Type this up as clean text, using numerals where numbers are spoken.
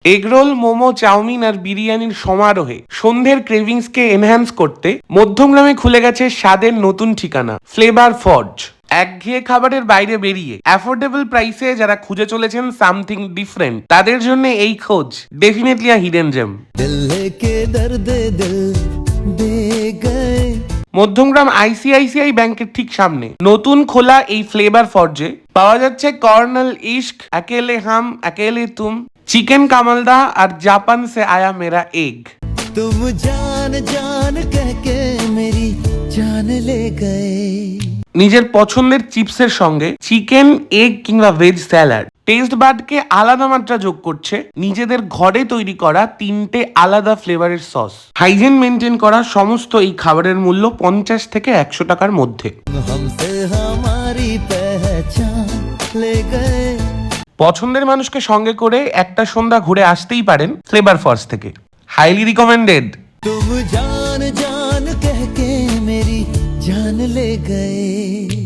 Egg roll, momo, chowmein আর বিরিয়ানির সমারোহে সন্ধ্যের ক্রেভিংসকে এনহ্যান্স করতে মধ্যমগ্রামে খুলে গেছে স্বাদের নতুন ঠিকানা ফ্লেভার ফর্জ। একঘেয়ে খাবারের বাইরে বেরিয়ে অ্যাফোর্ডেবল প্রাইসে যারা খুঁজে চলেছেন সামথিং ডিফারেন্ট, তাদের জন্য এই খোঁজ definitely a hidden gem. Madhyamgram ICICI ব্যাংকের ঠিক সামনে নতুন খোলা এই ফ্লেভার ফর্জে পাওয়া যাচ্ছে কর্নাল ইশক, अकेले हम अकेले तुम, চিকেন কামালদা আর জাপান সে আয়া মেরা এগ। तुम जान जान कह के मेरी जान ले गए। নিজের পছন্দের চিপসের সঙ্গে চিকেন, এগ কিংবা ভেজ স্যালাড টেস্ট বাডকে আলাদা মাত্রা যোগ করছে নিজেদের ঘরে তৈরি করা 3টে আলাদা ফ্লেভারের সস। হাইজিন মেনটেন করা সমস্ত এই খাবারের মূল্য 50 থেকে 100 টাকার মধ্যে। हमसे हमारी पहचान ले गए। পছন্দের মানুষকে সঙ্গে করে একটা সন্ধ্যা ঘুরে আসতেই পারেন ফ্লেভার ফর্স থেকে। Highly recommended. तुम जान जान कह के मेरी जान ले गए।